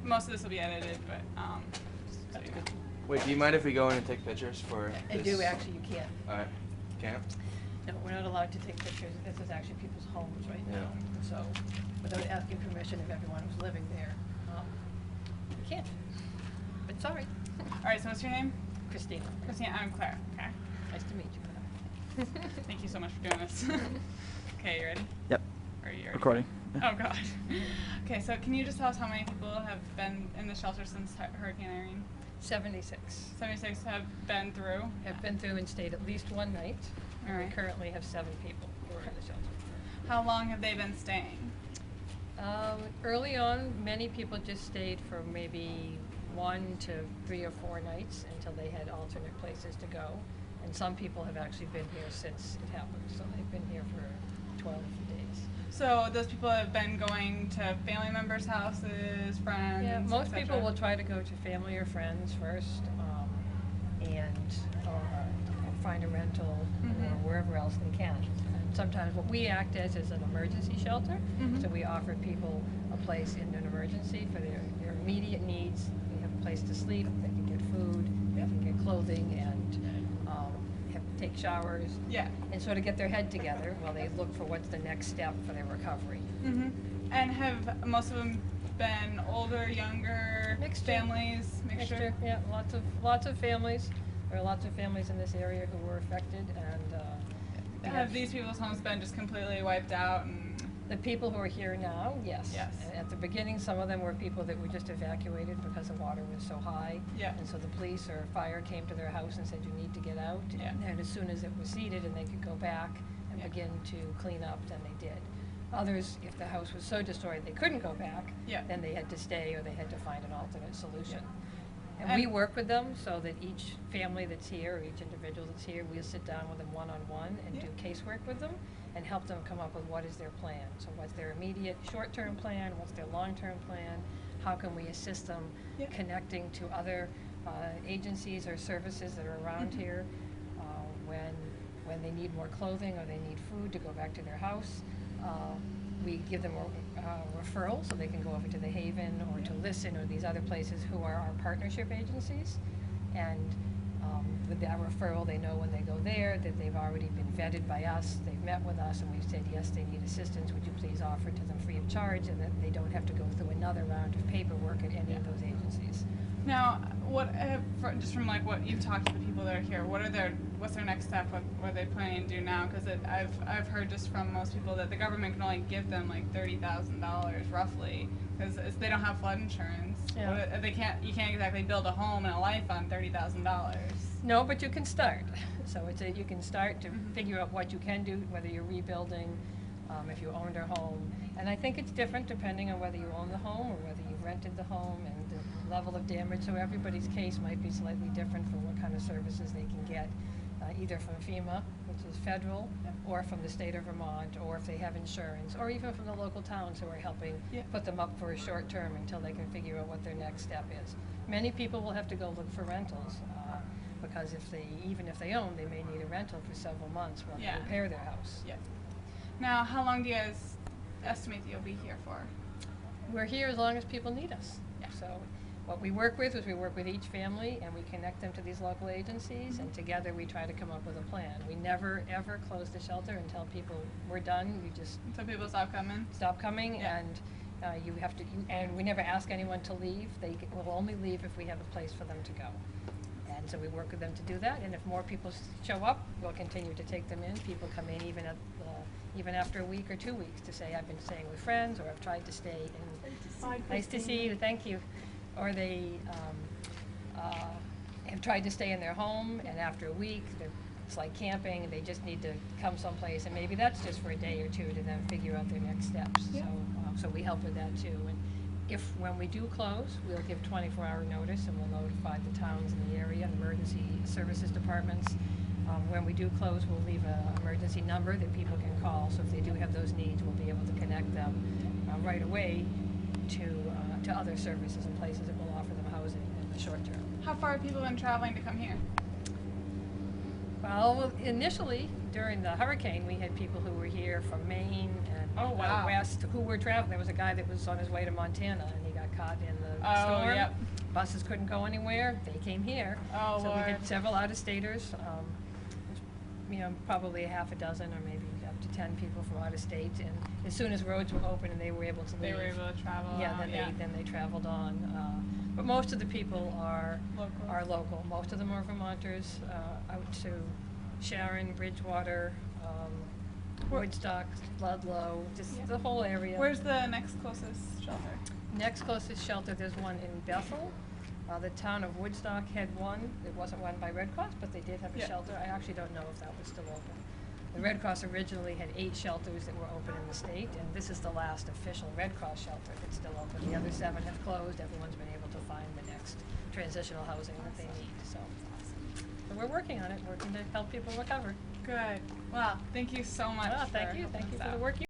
most of this will be edited, but so you know. Wait, do you mind if we go in and take pictures for I this? do, actually, you can't. All right. Can't? No, we're not allowed to take pictures. This is actually people's homes right now. Yeah. So, without asking permission of everyone who's living there, we can't. But sorry. All right. So what's your name? Christina. Christina. I'm Claire. Okay. Nice to meet you. Thank you so much for doing this. Okay, you ready? Yep. Are you ready? Recording. Oh God. Okay, so can you just tell us how many people have been in the shelter since Hurricane Irene? 76. 76 have been through. Have been through and stayed at least one night. All right. We currently have 7 people who are in the shelter. How long have they been staying? Early on, many people just stayed for maybe 1 to 3 or 4 nights until they had alternate places to go. And some people have actually been here since it happened, so they've been here for 12 days. So those people have been going to family members' houses, friends. Yeah, most etc.? people will try to go to family or friends first, or find a rental or wherever else they can. And sometimes what we act as is an emergency shelter, so we offer people a place in an emergency for their immediate needs. They have a place to sleep, they can get food, they can get clothing, and take showers, and sort of get their head together while they look for what's the next step for their recovery. And have most of them been older, younger, Mixture. families? Mixture? Yeah, lots of families. There are lots of families in this area who were affected, and Have these people's homes been just completely wiped out? And the people who are here now, yes. Yes. And at the beginning, some of them were people that were just evacuated because the water was so high. Yeah. And so the police or fire came to their house and said, you need to get out. Yeah. And as soon as it was seeded and they could go back and begin to clean up, then they did. Others, if the house was so destroyed they couldn't go back, then they had to stay or they had to find an alternate solution. And we work with them so that each family that's here, or each individual that's here, we'll sit down with them one-on-one and do casework with them and help them come up with what is their plan. So what's their immediate short-term plan, what's their long-term plan, how can we assist them connecting to other agencies or services that are around here when they need more clothing or they need food to go back to their house. We give them a referral so they can go over to the Haven or to Listen or these other places who are our partnership agencies. And with that referral, they know when they go there that they've already been vetted by us, they've met with us, and we've said, yes, they need assistance, would you please offer it to them free of charge, and that they don't have to go through another round of paperwork at any of those agencies. now, just from like what you've talked to the people that are here, what's their next step? What are they planning to do now? Because I've heard just from most people that the government can only give them like $30,000 roughly because they don't have flood insurance. Yeah. You can't exactly build a home and a life on $30,000. No, but you can start. So you can start to figure out what you can do, whether you're rebuilding, if you owned a home. And I think it's different depending on whether you own the home or whether you rented the home and the level of damage. So everybody's case might be slightly different for what kind of services they can get, either from FEMA, which is federal, or from the state of Vermont, or if they have insurance, or even from the local towns who are helping put them up for a short term until they can figure out what their next step is. Many people will have to go look for rentals. Because even if they own, they may need a rental for several months while they repair their house. Yeah. Now, how long do you guys estimate that you'll be here for? We're here as long as people need us. So what we work with is we work with each family and we connect them to these local agencies, and together we try to come up with a plan. We never ever close the shelter and tell people we're done. We just until people stop coming. Stop coming, and you have to. And we never ask anyone to leave. They will only leave if we have a place for them to go. And so we work with them to do that, and if more people show up, we'll continue to take them in. People come in even after a week or 2 weeks to say, I've been staying with friends, or I've tried to stay in. Nice to see you, thank you. Or they have tried to stay in their home, and after a week, it's like camping, and they just need to come someplace, and maybe that's just for a day or two to then figure out their next steps. So we help with that too. And when we do close, we'll give 24-hour notice, and we'll notify the towns in the area, emergency services departments. When we do close, we'll leave an emergency number that people can call, so if they do have those needs, we'll be able to connect them right away to other services and places that will offer them housing in the short term. How far have people been traveling to come here? Well, initially, during the hurricane, we had people who were here from Maine and west who were traveling. There was a guy that was on his way to Montana, and he got caught in Oh, storm. yep. Buses couldn't go anywhere, they came here. Oh, So we Lord. had several out-of-staters, you know, probably a half a dozen or maybe up to 10 people from out of state. And as soon as roads were open and they were able to leave. They were able to travel Yeah, out, then they traveled on. But most of the people are local. Most of them are Vermonters, out to Sharon, Bridgewater, Woodstock, Ludlow, just the whole area. Where's the next closest shelter? Next closest shelter, there's one in Bethel. The town of Woodstock had one. It wasn't run by Red Cross, but they did have a shelter. I actually don't know if that was still open. The Red Cross originally had 8 shelters that were open in the state, and this is the last official Red Cross shelter that's still open. The other 7 have closed. Everyone's been able to find the next transitional housing that they need. So we're working on it, working to help people recover. Good. Well, thank you so much. Thank you. for Thank you this for the out. work you